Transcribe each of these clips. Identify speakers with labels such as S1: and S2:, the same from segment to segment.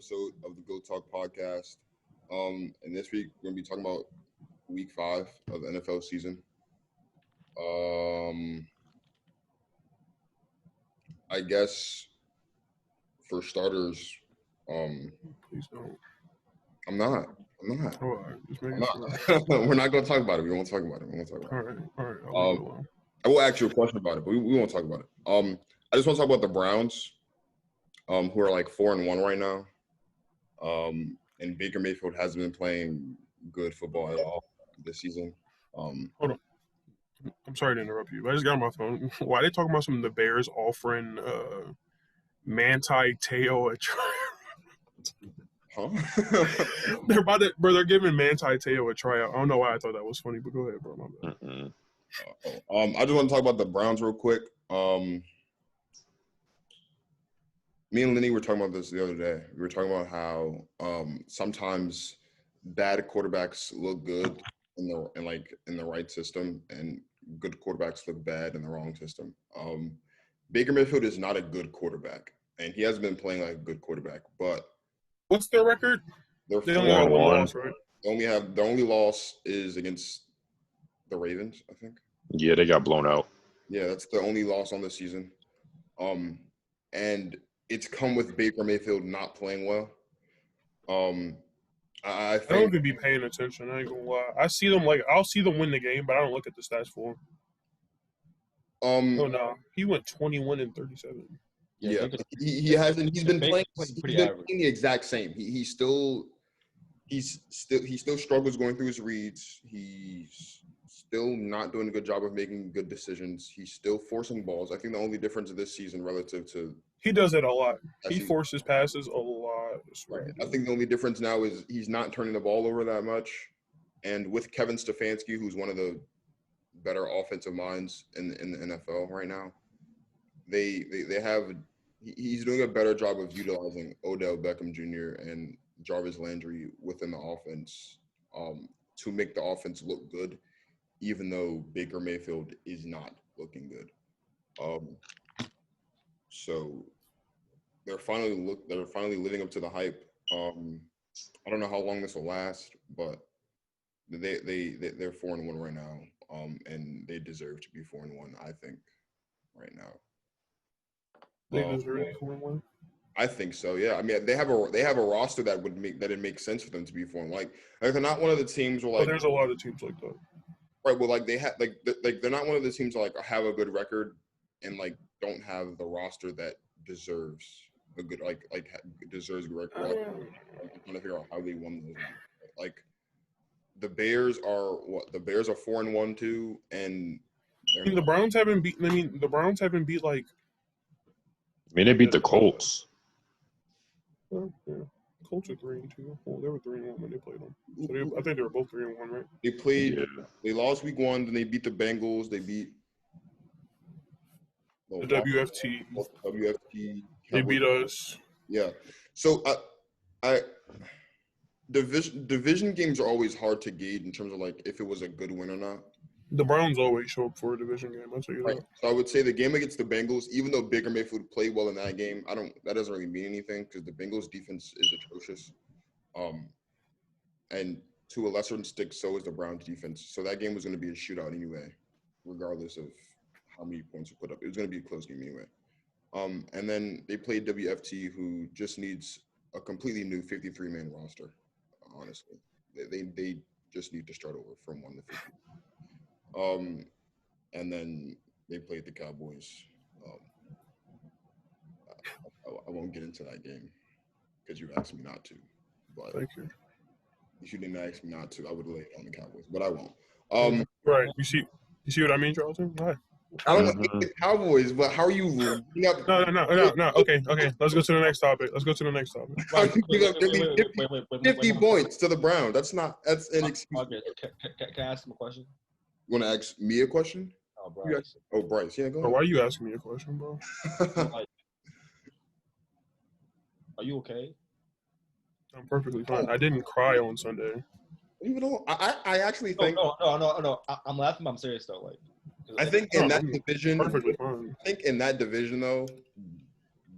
S1: episode of the Go Talk podcast. And this week we're gonna be talking about week 5 of the NFL season. I guess for starters,
S2: Please don't.
S1: I'm not.
S2: All right, just
S1: I'm
S2: making
S1: not.
S2: sure.
S1: We're not gonna talk about it. We won't talk about it.
S2: All right. I'll leave it alone.
S1: I will ask you a question about it, but we won't talk about it. I just want to talk about the Browns, who are like 4-1 right now. And Baker Mayfield hasn't been playing good football at all this season.
S2: Hold on. I'm sorry to interrupt you, but I just got on my phone. Why are they talking about some of the Bears offering Manti Te'o a try?
S1: Huh?
S2: They're giving Manti Te'o a tryout. I don't know why I thought that was funny, but go ahead, bro. My bad.
S1: I just want to talk about the Browns real quick. Me and Linny were talking about this the other day. We were talking about how sometimes bad quarterbacks look good in the right system, and good quarterbacks look bad in the wrong system. Baker Mayfield is not a good quarterback, and he hasn't been playing like a good quarterback. But
S2: what's their record?
S1: They
S2: only have one loss, right?
S1: The only loss is against the Ravens, I think.
S3: Yeah, they got blown out.
S1: Yeah, that's the only loss on the season. And it's come with Baker Mayfield not playing well. I
S2: don't even be paying attention. I ain't gonna lie. I'll see them win the game, but I don't look at the stats for him. Oh no, he went 21-37.
S1: Yeah, he hasn't. He's been playing. He's been playing the exact same. He still struggles going through his reads. He's still not doing a good job of making good decisions. He's still forcing balls. I think the only difference this season relative to
S2: he does it a lot. He forces passes a lot.
S1: Right. I think the only difference now is he's not turning the ball over that much. And with Kevin Stefanski, who's one of the better offensive minds in the NFL right now, he's doing a better job of utilizing Odell Beckham Jr. and Jarvis Landry within the offense to make the offense look good, even though Baker Mayfield is not looking good. So they're finally living up to the hype. I don't know how long this will last, but they're 4-1 right now, and they deserve to be 4-1. I think right now.
S2: They deserve 4-1.
S1: I think so. Yeah. I mean, they have a roster that it makes sense for them to be 4-1. Like they're not one of the teams where
S2: there's a lot of teams like that.
S1: Right. Well, like they have they're not one of the teams that have a good record and don't have the roster that deserves a good deserves a good record. I'm trying to figure out how they won those. Like the Bears are 4-1 too, and
S2: the Browns haven't beat. The Browns haven't beat like.
S3: They beat the Colts.
S2: Yeah. Colts are 3-2. Well, they were 3-1 when they played them. So I think they were both 3-1, right?
S1: They played. Yeah. They lost week 1, then they beat the Bengals. They beat
S2: the WFT.
S1: WFT.
S2: They beat us.
S1: Yeah. So division games are always hard to gauge in terms of if it was a good win or not.
S2: The Browns always show up for a division game. I'll tell you that.
S1: So I would say the game against the Bengals, even though Baker Mayfield played well in that game, that doesn't really mean anything because the Bengals defense is atrocious. And to a lesser extent, so is the Browns defense. So that game was going to be a shootout anyway, regardless of how many points you put up. It was going to be a close game anyway. And then they played WFT, who just needs a completely new 53-man roster, honestly. They just need to start over from 1 to 50. And then they played the Cowboys. I won't get into that game because you asked me not to. But
S2: thank you.
S1: If you didn't ask me not to, I would lay it on the Cowboys, but I won't.
S2: Right. You see what I mean, Charlton? Right.
S1: I don't like the Cowboys, but how are you looking up?
S2: No. Okay. Let's go to the next topic.
S1: Wait, 50 points to the Browns. That's inexcusable.
S4: Can I ask him a question?
S1: You want to ask me a question?
S4: Oh, Bryce.
S1: Bryce. Yeah, go ahead.
S2: Bro, why are you asking me a question, bro?
S4: Are you okay?
S2: I'm perfectly fine. I didn't cry on Sunday.
S1: Even though I actually think
S4: no. I'm laughing, but I'm serious though.
S1: I think in that division,
S2: perfectly fine.
S1: I think in that division though,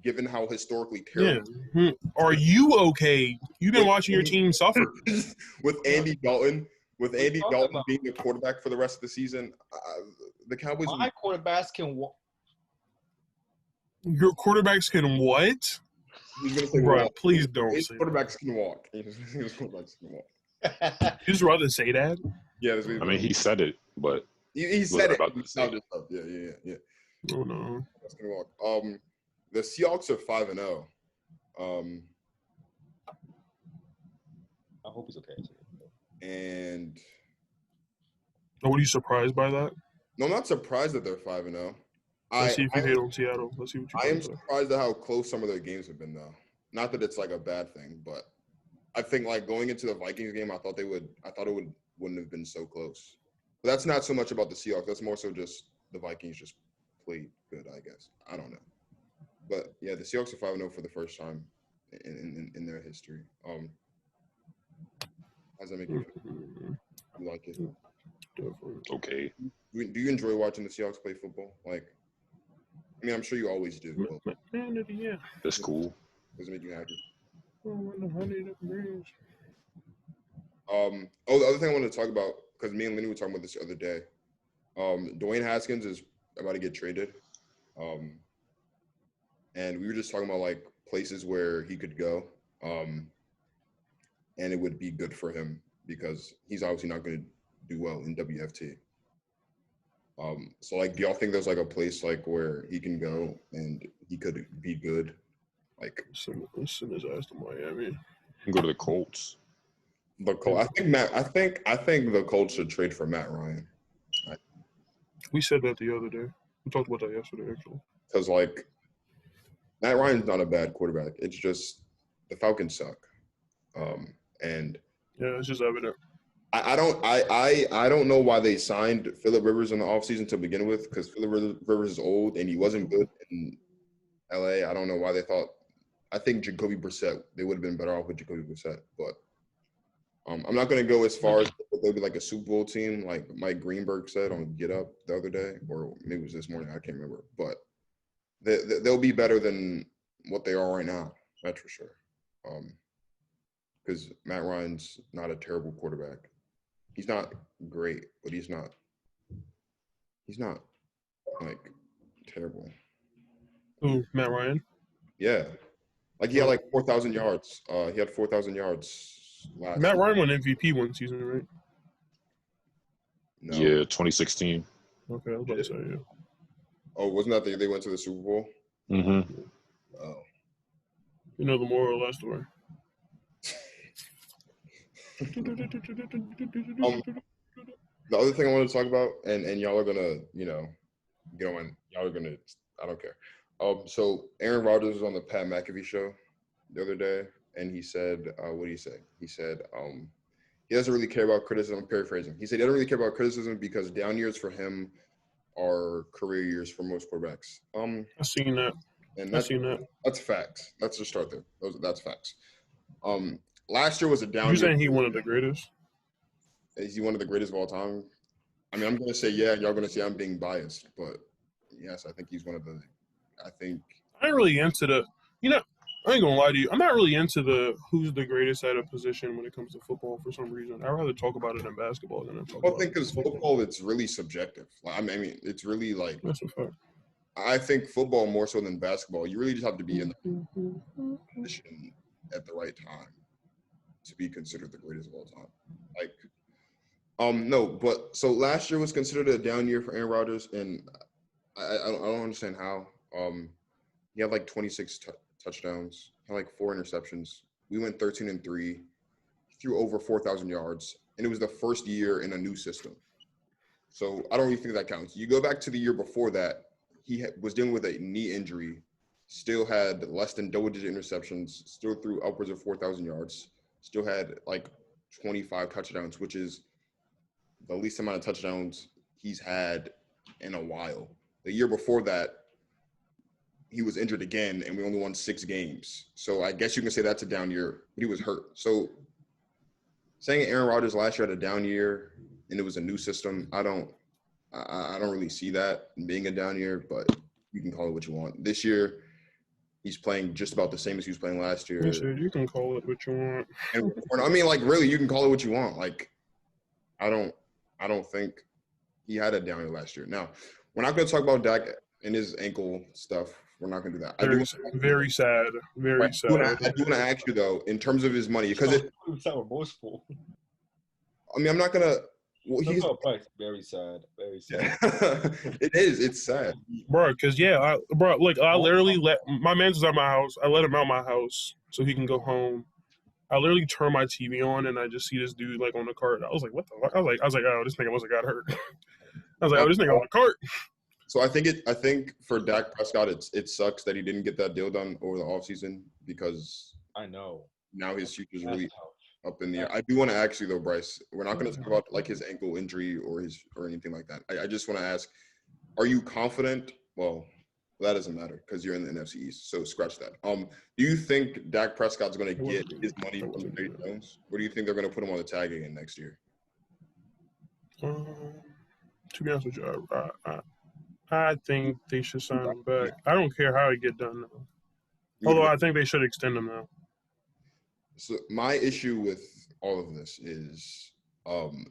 S1: given how historically
S2: Yeah.
S1: terrible.
S2: Are you okay? You've been
S1: With
S2: watching your
S1: Andy-
S2: team suffer.
S1: with Andy Dalton,
S4: What are you talking about?
S1: being the quarterback for the rest of the season, the Cowboys.
S4: My quarterbacks can walk.
S2: Your quarterbacks can what?
S1: He's gonna say
S2: Bro,
S1: walk.
S2: please don't
S1: His
S2: say
S1: quarterbacks can walk. His quarterbacks can walk.
S2: that. You just rather say that?
S1: Yeah, that's what he's
S3: I mean, he said it, but
S1: he said it.
S3: about to
S1: He
S3: say
S1: sounded up. Yeah.
S2: Oh no.
S1: That's gonna walk. The Seahawks are 5-0.
S4: I hope he's okay.
S1: And
S2: Oh, are you surprised by that?
S1: no, I'm not surprised that they're 5-0.
S2: Let's see if you
S1: I
S2: hate on Seattle. Let's see what you
S1: am
S2: think.
S1: surprised at how close some of their games have been, though. Not that it's like a bad thing, but I think like going into the Vikings game, I thought it wouldn't have been so close. But that's not so much about the Seahawks. That's more so just the Vikings just played good, I guess. I don't know. But yeah, the Seahawks are 5-0 for the first time in their history. How does that make you feel? You like it?
S3: okay.
S1: Do you enjoy watching the Seahawks play football? Like, I mean, I'm sure you always do. But
S2: Yeah.
S3: That's cool.
S1: does it make you happy?
S2: Oh,
S1: The other thing I wanted to talk about, because me and Linny were talking about this the other day. Dwayne Haskins is about to get traded. And we were just talking about like places where he could go. And it would be good for him because he's obviously not going to do well in WFT. So like, do y'all think there's like a place like where he can go and he could be good? Like,
S2: Send his ass to Miami.
S3: You can go to the Colts.
S1: the Colts. I think the Colts should trade for Matt Ryan.
S2: We said that the other day. We talked about that yesterday, actually.
S1: Because like, Matt Ryan's not a bad quarterback. It's just the Falcons suck. And
S2: Yeah, it's just evident.
S1: I don't know why they signed Phillip Rivers in the offseason to begin with, because Phillip Rivers is old and he wasn't good in LA. I don't know why they thought. I think Jacoby Brissett, they would have been better off with Jacoby Brissett. But I'm not going to go as far as they'll be like a Super Bowl team, like Mike Greenberg said on Get Up the other day, or maybe it was this morning. I can't remember. But they'll be better than what they are right now. That's for sure. Because Matt Ryan's not a terrible quarterback. He's not great, but he's not like terrible.
S2: Who, Matt Ryan?
S1: Yeah. Like he had like 4,000 yards. He had 4,000 yards last
S2: Matt
S1: year.
S2: Ryan won MVP one season, right?
S1: No.
S3: Yeah, 2016.
S2: Okay, I was about to say, yeah.
S1: Oh, wasn't that they went to the Super Bowl?
S3: Mm-hmm.
S1: Oh.
S2: You know the moral of that story.
S1: The other thing I want to talk about, and y'all are gonna, get on. Y'all are gonna. I don't care. So Aaron Rodgers was on the Pat McAfee show the other day, and he said, "What did he say?" He said, he doesn't really care about criticism. I'm paraphrasing. He said he doesn't really care about criticism because down years for him are career years for most quarterbacks.
S2: I seen that.
S1: And
S2: I seen that.
S1: that's facts. Let's just start there. That's facts. Last year was a down year.
S2: You saying he one of the greatest?
S1: Is he one of the greatest of all time? I mean, I'm going to say yeah, and y'all going to say I'm being biased. But, yes, I think he's one of the – I think –
S2: I ain't really into the – I ain't going to lie to you. I'm not really into the who's the greatest at a position when it comes to football for some reason. I'd rather talk about it in basketball than talk about it.
S1: I think because football, it's really subjective. I mean, it's really like –
S2: That's a fact.
S1: I think football more so than basketball. You really just have to be in the position at the right time to be considered the greatest of all time. Like – no, but so last year was considered a down year for Aaron Rodgers, and I don't understand how. He had like 26 touchdowns, had like 4 interceptions. We went 13-3, threw over 4,000 yards, and it was the first year in a new system. So I don't really think that counts. You go back to the year before that, he was dealing with a knee injury, still had less than double-digit interceptions, still threw upwards of 4,000 yards, still had like 25 touchdowns, which is the least amount of touchdowns he's had in a while. The year before that, he was injured again, and we only won 6 games. So I guess you can say that's a down year, but he was hurt. So saying Aaron Rodgers last year had a down year and it was a new system, I don't really see that being a down year, but you can call it what you want. This year, he's playing just about the same as he was playing last year.
S2: You can call it what you want.
S1: And I mean, like, really, you can call it what you want. Like, I don't think he had a down year last year. Now, we're not going to talk about Dak and his ankle stuff. We're not going to do that.
S2: Very sad. Very sad.
S1: I do want to ask you, though, in terms of his money, because
S4: remorseful.
S1: I mean, I'm not going to – well, he's –
S4: very sad. Very sad.
S1: It is. It's sad.
S2: Bro, because, I literally my man's was at my house. I let him out my house so he can go home. I literally turned my TV on, and I just see this dude, like, on the cart. I was like, what the fuck? I was like, oh, this nigga must have got hurt. I was like, oh, this nigga on the cart.
S1: So I think for Dak Prescott, it sucks that he didn't get that deal done over the offseason because
S4: I know
S1: now his future's really up in the air. I do want to ask you though, Bryce. We're not going to talk about like his ankle injury or anything like that. I just want to ask, are you confident? Well, that doesn't matter because you're in the NFC East, so scratch that. Do you think Dak Prescott's going to get his money from Jerry Jones, or do you think they're going to put him on the tag again next year?
S2: To be honest with you, I think they should sign him back. I don't care how it get done now. Although I think they should extend him now.
S1: So my issue with all of this is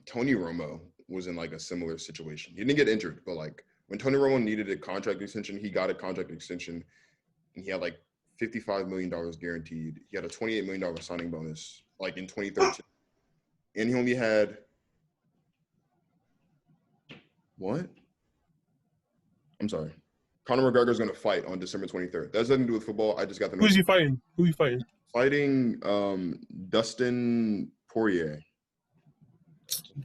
S1: Tony Romo was in like a similar situation. He didn't get injured, but like when Tony Romo needed a contract extension, he got a contract extension, and he had like $55 million guaranteed. He had a $28 million signing bonus like in 2013, and he only had what? I'm sorry. Conor McGregor's going to fight on December 23rd. That has nothing to do with football. I just got the
S2: Who's he fighting? Who he fighting?
S1: Fighting Dustin Poirier.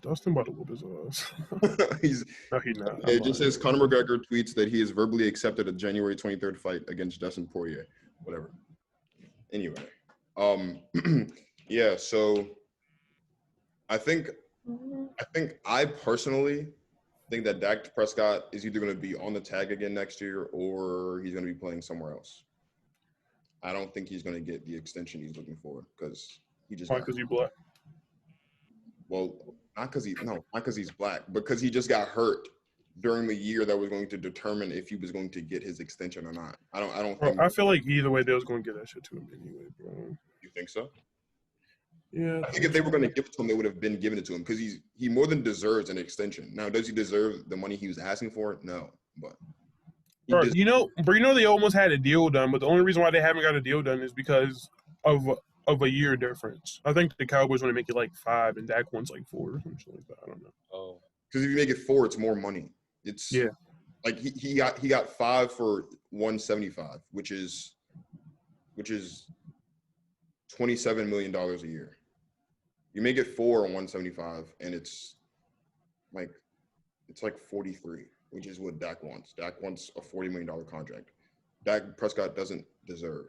S2: Dustin about to whoop his ass. No, he's not.
S1: It just says Conor McGregor tweets that he has verbally accepted a January 23rd fight against Justin Poirier. Whatever. Anyway. Yeah, so I think I personally think that Dak Prescott is either going to be on the tag again next year or he's going to be playing somewhere else. I don't think he's going to get the extension he's looking for because he just.
S2: Why? Because he's black.
S1: Well, not because he's black, because he just got hurt during the year that was going to determine if he was going to get his extension or not. I don't.
S2: Bro, I feel like either way they was going to get that shit to him anyway, bro.
S1: You think so?
S2: Yeah.
S1: I think if they were going to give it to him, they would have been giving it to him because he more than deserves an extension. Now, does he deserve the money he was asking for? No, but.
S2: Bro, you know they almost had a deal done, but the only reason why they haven't got a deal done is because of a year difference. I think the Cowboys want to make it like 5 and Dak wants like 4 or something like that. I don't know.
S1: Oh, because if you make it 4, it's more money. It's like he got 5 for $175, which is $27 million a year. You make it 4 on 175, and it's like 43, which is what Dak wants. Dak wants a $40 million contract. Dak Prescott doesn't deserve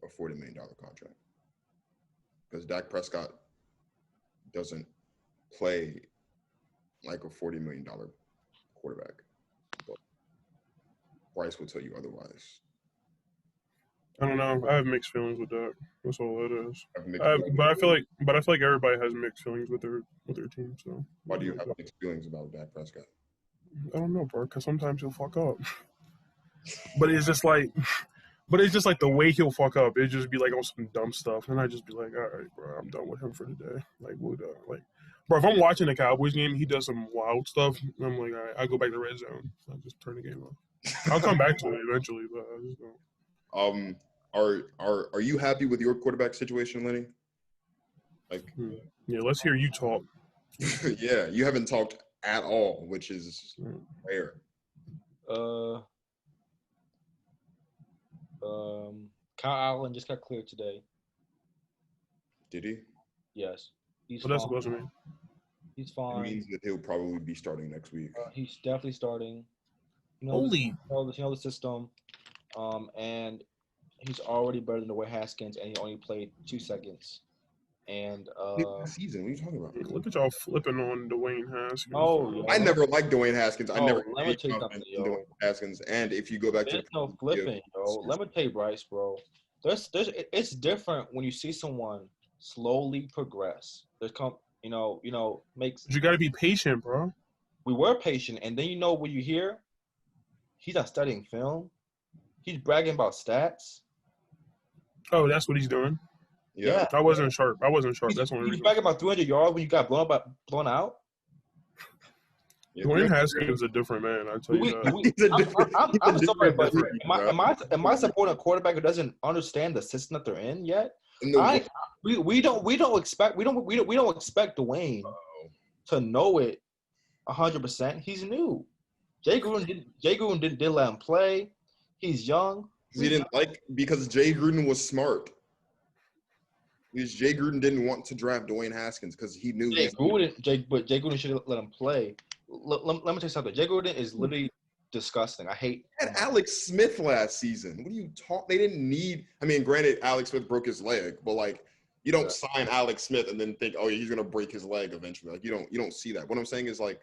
S1: a $40 million contract because Dak Prescott doesn't play like a $40 million quarterback. But Bryce will tell you otherwise.
S2: I don't know. I have mixed feelings with that. That's all it is. But I feel like everybody has mixed feelings with their team. So
S1: why do you have mixed feelings about Dak Prescott?
S2: I don't know, bro. Because sometimes he'll fuck up. But it's just like the way he'll fuck up. It just be like on some dumb stuff, and I just be like, all right, bro, I'm done with him for today. Like, we're done. Like, bro, if I'm watching the Cowboys game, he does some wild stuff. I'm like, all right, I go back to red zone. I just turn the game off. I'll come back to it eventually, but I just don't.
S1: Are you happy with your quarterback situation, Linny? Like,
S2: yeah, let's hear you talk.
S1: Yeah, you haven't talked at all, which is rare.
S4: Kyle Allen just got cleared today.
S1: Did he?
S4: Yes. He's
S2: what that's supposed to mean?
S4: He's fine.
S1: It means that he'll probably be starting next week.
S4: He's definitely starting.
S2: Holy.
S4: The system. And he's already better than Dwayne Haskins, and he only played 2 seconds. And
S1: season, what are you talking about?
S2: Look at y'all flipping on Dwayne Haskins.
S4: Oh,
S1: I never liked Dwayne Haskins. I never
S4: let me tell you something, yo.
S1: Dwayne Haskins. And if you go back
S4: There's no flipping, yo. Let me tell you, Bryce, bro. It's different when you see someone slowly progress. There's makes.
S2: But you got to be patient, bro.
S4: We were patient, and then when you hear, he's not studying film. He's bragging about stats.
S2: Oh, that's what he's doing.
S1: Yeah.
S2: I wasn't sharp. That's the only
S4: He's
S2: reason.
S4: back about 300 yards when you got blown out.
S1: Yeah,
S2: Dwayne Haskins is a different man. I tell you that.
S1: He's a different.
S4: I'm
S1: he's a
S4: sorry,
S1: different
S4: but
S1: breed, bro.
S4: am I supporting a quarterback who doesn't understand the system that they're in yet?
S1: In the-
S4: We don't expect Dwayne to know it 100%. He's new. Jay Gruden didn't let him play. He's young.
S1: He didn't because Jay Gruden was smart. Because Jay Gruden didn't want to draft Dwayne Haskins because he knew
S4: Jay Gruden should have let him play. Let me tell you something. Jay Gruden is literally disgusting. I hate.
S1: They had Alex Smith last season. What do you talk? They didn't need. I mean, granted, Alex Smith broke his leg, but like, you don't sign Alex Smith and then think, oh, yeah, he's gonna break his leg eventually. Like, you don't see that. What I'm saying is like,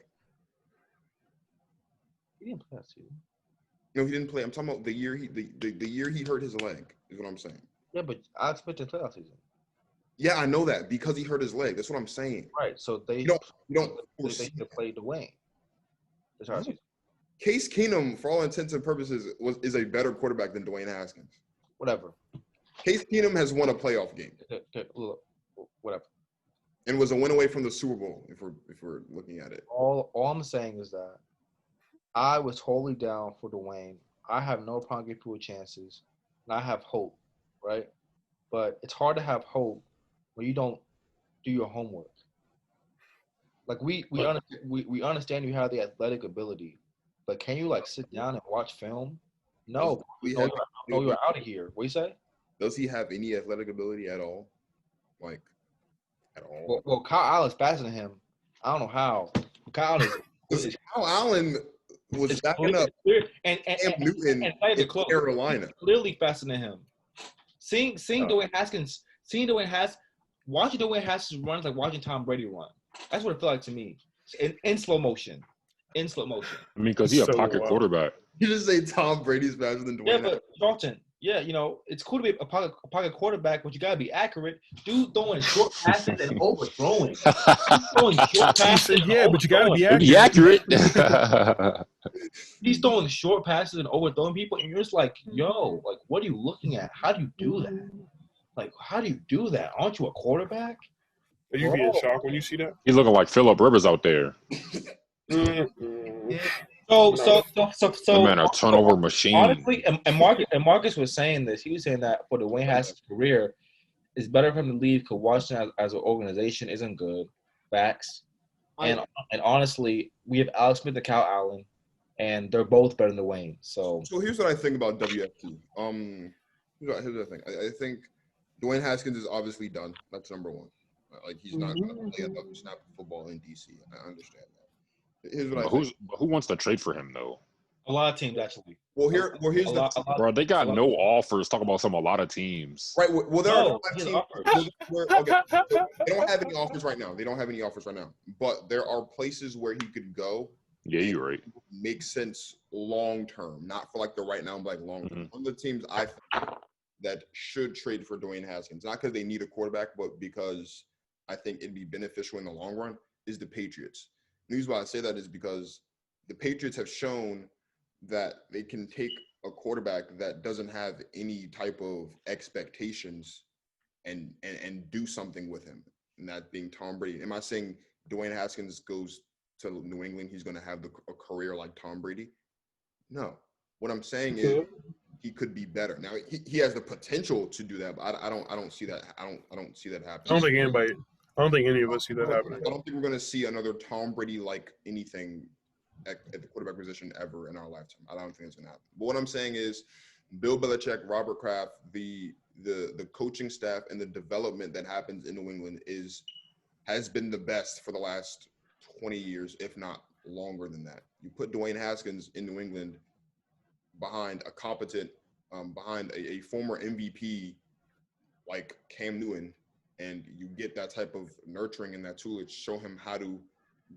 S4: He didn't play that season.
S1: no, he didn't play. I'm talking about the year the year he hurt his leg is what I'm saying.
S4: Yeah, but Alex Smith didn't play that season.
S1: Yeah, I know that because he hurt his leg. That's what I'm saying.
S4: Right. So they
S1: You don't
S4: they should have played Dwayne. That's how season.
S1: Case Keenum, for all intents and purposes, is a better quarterback than Dwayne Haskins.
S4: Whatever.
S1: Case Keenum has won a playoff game
S4: Whatever.
S1: and was a win away from the Super Bowl. If we're looking at it,
S4: All I'm saying is that I was totally down for Dwayne. I have no problem giving people chances, and I have hope, right? But it's hard to have hope when you don't do your homework. Like we understand you have the athletic ability, but can you like sit down and watch film? No, you're out of here. What do you say?
S1: Does he have any athletic ability at all? Like, at all?
S4: Well, Kyle Allen's faster than him. I don't know how. Kyle
S1: Allen was backing up
S4: and
S1: Cam Newton in Carolina.
S4: Clearly faster than him. Seeing Dwayne Haskins, watching Dwayne Haskins run is like watching Tom Brady run. That's what it felt like to me. In slow motion. In slow motion.
S3: I mean, because he's a pocket quarterback.
S1: You just say Tom Brady's faster than Dwayne.
S4: Yeah, but Charlton, it's cool to be a pocket quarterback, but you gotta be accurate. Dude throwing short passes and overthrowing. Throwing short passes.
S2: Yeah, but you gotta be
S3: accurate.
S4: He's throwing short passes and overthrowing people, and you're just like, yo, like, what are you looking at? How do you do that? Like, how do you do that? Aren't you a quarterback?
S2: Are you getting shocked when you see that?
S3: He's looking like Phillip Rivers out there.
S4: So
S3: the man, a turnover machine.
S4: Honestly, and Marcus was saying this. He was saying that for Dwayne Haskins' career, it's better for him to leave because Washington as an organization isn't good. Facts. And honestly, we have Alex Smith and Kyle Allen, and they're both better than Dwayne. So
S1: here's what I think about WFT. Here's the thing. I think Dwayne Haskins is obviously done. That's number one. Like, he's not going to play another snap of football in DC. I understand that. Here's what I think.
S3: Who wants to trade for him, though?
S4: A lot of teams, actually.
S1: Well, here's
S3: bro, they got no offers. Talk about a lot of teams.
S1: Right. Well, there are teams. They don't have any offers right now. But there are places where he could go.
S3: Yeah, you're right.
S1: Makes sense long term, not for like the right now, but like long term. One of the teams I think that should trade for Dwayne Haskins, not because they need a quarterback, but because I think it'd be beneficial in the long run, is the Patriots. The reason why I say that is because the Patriots have shown that they can take a quarterback that doesn't have any type of expectations and do something with him, and that being Tom Brady. Am I saying Dwayne Haskins goes to New England, he's going to have a career like Tom Brady? No. What I'm saying is he could be better. Now he has the potential to do that, but I don't see that. I don't see that happening.
S2: I don't think any of us see that happening.
S1: I don't think we're going to see another Tom Brady like anything at the quarterback position ever in our lifetime. I don't think it's going to happen. But what I'm saying is, Bill Belichick, Robert Kraft, the coaching staff and the development that happens in New England has been the best for the last 20 years, if not longer than that. You put Dwayne Haskins in New England behind a competent, behind a former MVP like Cam Newton, and you get that type of nurturing and that toolage, show him how to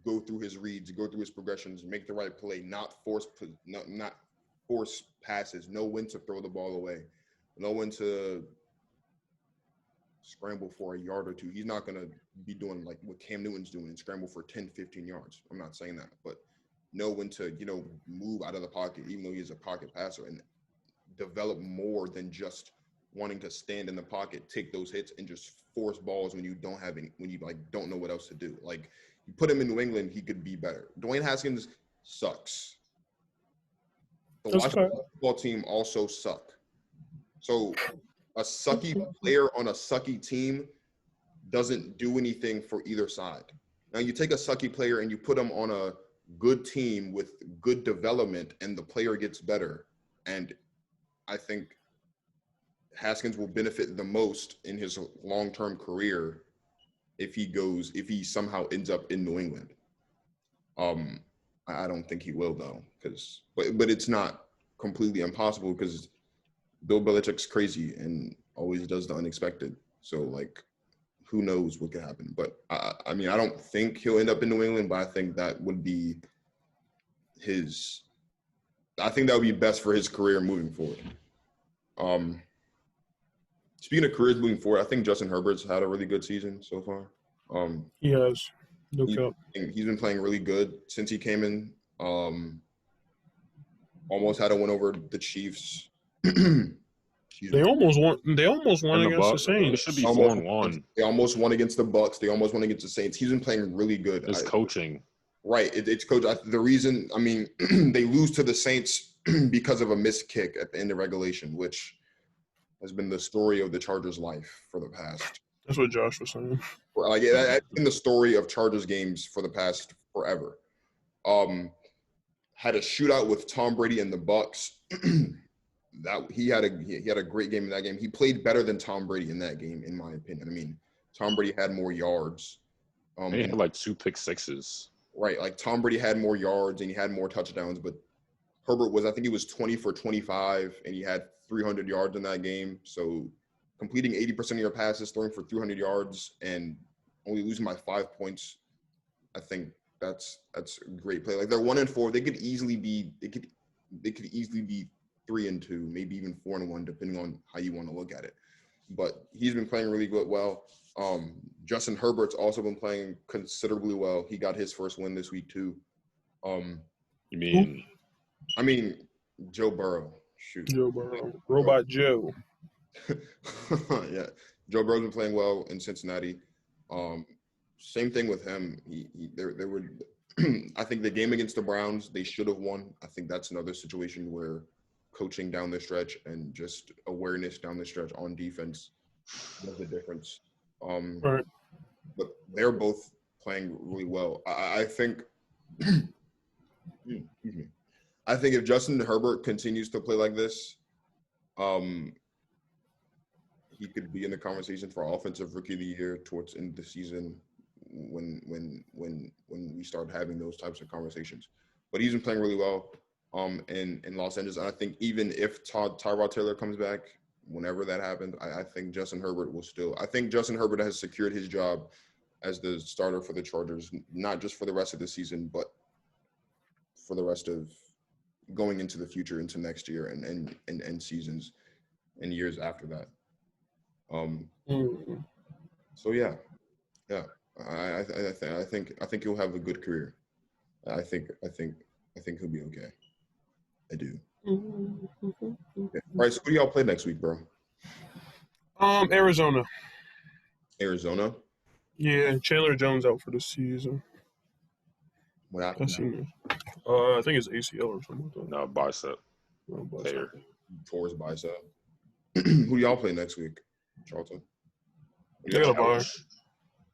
S1: go through his reads, go through his progressions, make the right play, not force passes, know when to throw the ball away, know when to scramble for a yard or two. He's not going to be doing like what Cam Newton's doing and scramble for 10, 15 yards. I'm not saying that, but know when to, move out of the pocket, even though he is a pocket passer, and develop more than just wanting to stand in the pocket, take those hits, and just force balls when you don't have any, when you like don't know what else to do. Like you put him in New England, he could be better. Dwayne Haskins sucks. The
S2: That's a
S1: Washington
S2: fact.
S1: football team also suck. So a sucky player on a sucky team doesn't do anything for either side. Now you take a sucky player and you put him on a good team with good development and the player gets better. And I think Haskins will benefit the most in his long-term career if he somehow ends up in New England. I don't think he will though, but it's not completely impossible because Bill Belichick's crazy and always does the unexpected. So like, who knows what could happen? But I mean, I don't think he'll end up in New England, but I think that would be best for his career moving forward. Speaking of careers moving forward, I think Justin Herbert's had a really good season so far.
S2: He has. No cap.
S1: He's been playing really good since he came in. Almost had a win over the Chiefs.
S2: They almost won. They almost won
S3: And the
S2: against the
S3: Bucs, it
S2: Saints.
S3: should be 4-1.
S1: They almost won against the Bucs. They almost won against the Saints. He's been playing really good.
S3: It's coaching.
S1: Right. It's coach. The reason, I mean, they lose to the Saints because of a missed kick at the end of regulation, which has been the story of the Chargers' life for the past.
S2: That's what Josh was saying.
S1: Like that's been the story of Chargers games for the past forever. Had a shootout with Tom Brady and the Bucs. That he had a great game in that game. He played better than Tom Brady in that game, in my opinion. I mean, Tom Brady had more yards.
S3: He had like 2 pick sixes.
S1: Right, like Tom Brady had more yards and he had more touchdowns, but Herbert I think he was 20 for 25 and he had 300 yards in that game. So completing 80% of your passes, throwing for 300 yards and only losing by 5 points, I think that's a great play. Like they're 1-4, they could easily be 3-2, maybe even 4-1, depending on how you want to look at it. But he's been playing really good. Well, Justin Herbert's also been playing considerably well. He got his first win this week too.
S3: You mean?
S1: I mean, Joe Burrow. Shoot.
S2: Joe Burrow. Robot Joe.
S1: Yeah, Joe Burrow's been playing well in Cincinnati. Same thing with him. There were. I think the game against the Browns, they should have won. I think that's another situation where coaching down the stretch and just awareness down the stretch on defense does the difference.
S2: Right.
S1: But they're both playing really well. I think. Excuse me. I think if Justin Herbert continues to play like this, he could be in the conversation for Offensive Rookie of the Year towards the end of the season when we start having those types of conversations. But he's been playing really well in Los Angeles. And I think even if Tyrod Taylor comes back, whenever that happens, I think Justin Herbert will still – I think Justin Herbert has secured his job as the starter for the Chargers, not just for the rest of the season, but for the rest of going into the future, into next year and seasons and years after that. So yeah. I think he'll have a good career. I think he'll be okay. I do. Okay. Bryce, who do y'all play next week, bro?
S2: Arizona.
S1: Arizona?
S2: Yeah, Chandler Jones out for the season.
S1: What happened?
S2: I think it's ACL or something like that.
S3: No, bicep.
S2: No,
S3: Tear.
S1: Tore his bicep. Who do y'all play next week? Charlton?
S2: They got a bye.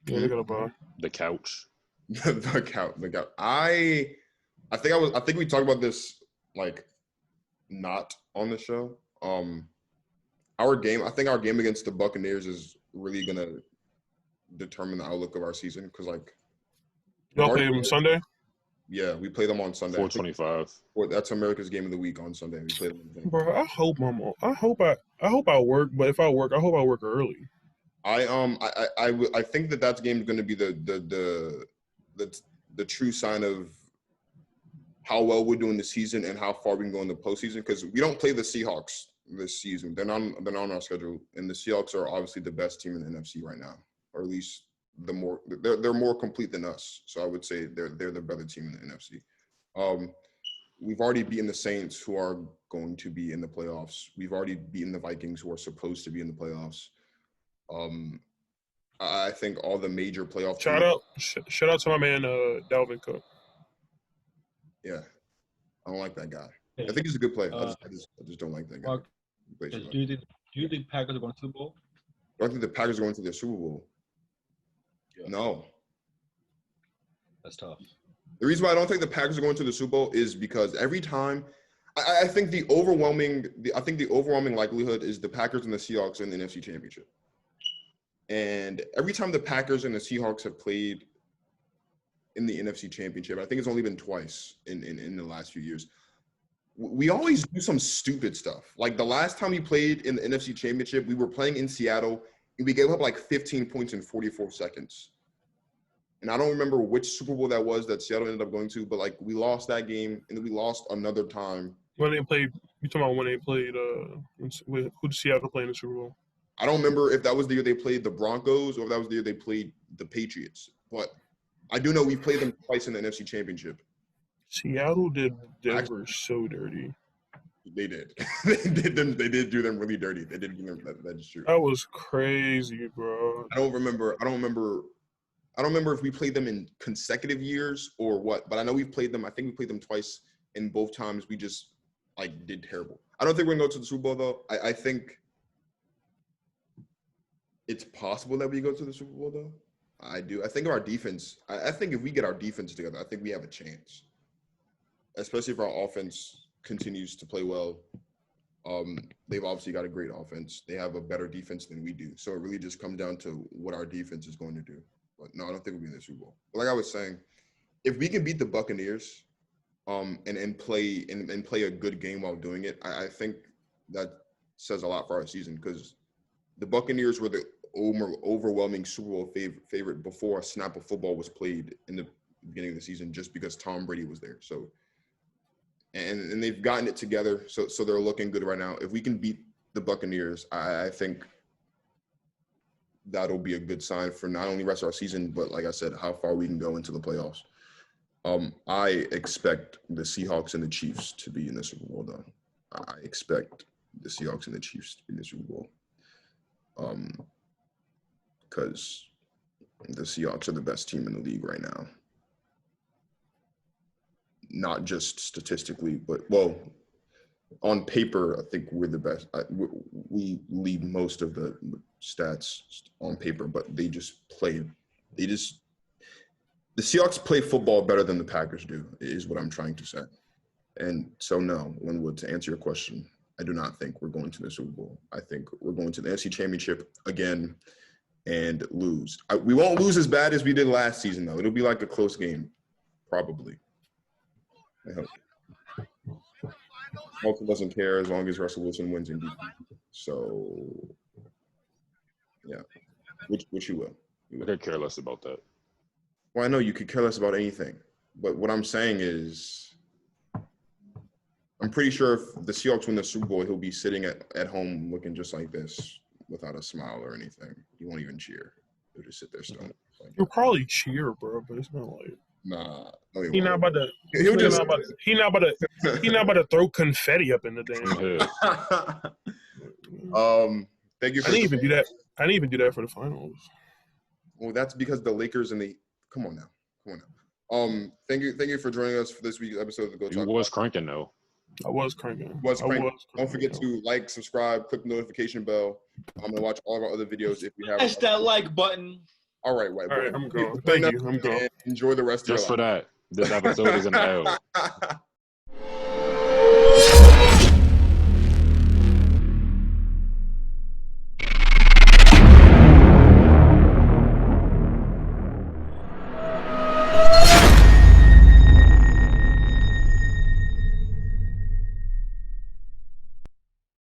S2: Yeah, they got a bye.
S3: The couch.
S1: The couch. I think we talked about this like not on the show. I think our game against the Buccaneers is really gonna determine the outlook of our season because like
S2: y'all play them Sunday?
S1: Yeah, we play them on Sunday.
S3: 4:25.
S1: That's America's game of the week on Sunday. We play them.
S2: Bro, I hope I work, but if I work, I hope I work early.
S1: I think that game is going to be the true sign of how well we're doing this season and how far we can go in the postseason because we don't play the Seahawks this season. They're not on our schedule, and the Seahawks are obviously the best team in the NFC right now, or at least they're more complete than us. So I would say they're the better team in the NFC. we've already beaten the Saints, who are going to be in the playoffs. We've already beaten the Vikings, who are supposed to be in the playoffs. I think all the major playoff
S2: Shout out to my man Dalvin Cook.
S1: Yeah, I don't like that guy. I think he's a good player. I just don't like that guy.
S5: Mark, do you think Packers are going to Super Bowl?
S1: I don't think the Packers are going to the Super Bowl.
S5: Yeah.
S1: No.
S5: That's tough.
S1: The reason why I don't think the Packers are going to the Super Bowl is because every time, I think the overwhelming likelihood is the Packers and the Seahawks in the NFC Championship. And every time the Packers and the Seahawks have played in the NFC Championship, I think it's only been twice in the last few years, we always do some stupid stuff. Like the last time we played in the NFC Championship, we were playing in Seattle, and we gave up like 15 points in 44 seconds. And I don't remember which Super Bowl that was that Seattle ended up going to, but like we lost that game, and then we lost another time.
S2: When they played, you talking about when they played? Who did Seattle play in the Super Bowl?
S1: I don't remember if that was the year they played the Broncos or if that was the year they played the Patriots. But I do know we played them twice in the NFC Championship.
S2: Seattle did Denver so dirty.
S1: They did. They did do them really dirty. They did do them. That is true.
S2: That was crazy, bro.
S1: I don't remember if we played them in consecutive years or what, but I know we've played them. I think we played them twice, and both times we just like did terrible. I don't think we're gonna go to the Super Bowl though. I think it's possible that we go to the Super Bowl though. I do. I think of our defense. I think if we get our defense together, I think we have a chance. Especially if our offense continues to play well. They've obviously got a great offense. They have a better defense than we do. So it really just comes down to what our defense is going to do. But no, I don't think we'll be in the Super Bowl. But like I was saying, if we can beat the Buccaneers and play a good game while doing it, I think that says a lot for our season because the Buccaneers were the overwhelming Super Bowl favorite before a snap of football was played in the beginning of the season just because Tom Brady was there. So and they've gotten it together, so they're looking good right now. If we can beat the Buccaneers, I think that'll be a good sign for not only the rest of our season, but like I said, how far we can go into the playoffs. I expect the Seahawks and the Chiefs to be in the Super Bowl, though. I expect the Seahawks and the Chiefs to be in the Super Bowl. Because the Seahawks are the best team in the league right now. Not just statistically, but, well, on paper, I think we're the best. We lead most of the stats on paper, but the Seahawks play football better than the Packers do, is what I'm trying to say. And so, no, Linwood, to answer your question, I do not think we're going to the Super Bowl. I think we're going to the NFC Championship again and lose. We won't lose as bad as we did last season, though. It'll be like a close game, probably. I hope. Malcolm doesn't care as long as Russell Wilson wins in defense. So, yeah, which you will.
S3: I could care less about that.
S1: Well, I know you could care less about anything, but what I'm saying is I'm pretty sure if the Seahawks win the Super Bowl, he'll be sitting at home looking just like this without a smile or anything. He won't even cheer. He'll just sit there stoned.
S2: He'll probably cheer, bro, but it's not like
S1: nah. No,
S2: he not about to. He not about to throw confetti up in the damn.
S1: Thank you.
S2: I didn't even do that. I didn't even do that for the finals.
S1: Well, that's because the Lakers and the come on now. Thank you for joining us for this week's episode of the Go Talk.
S3: You was cranking though.
S2: I was cranking.
S1: Don't forget to like, subscribe, click the notification bell. I'm gonna watch all of our other videos if you have.
S5: Press that like button.
S1: All right, white boy.
S2: All right, I'm going. Thank you. I'm going.
S1: Enjoy the rest of your life.
S3: Just for that, this episode is an L.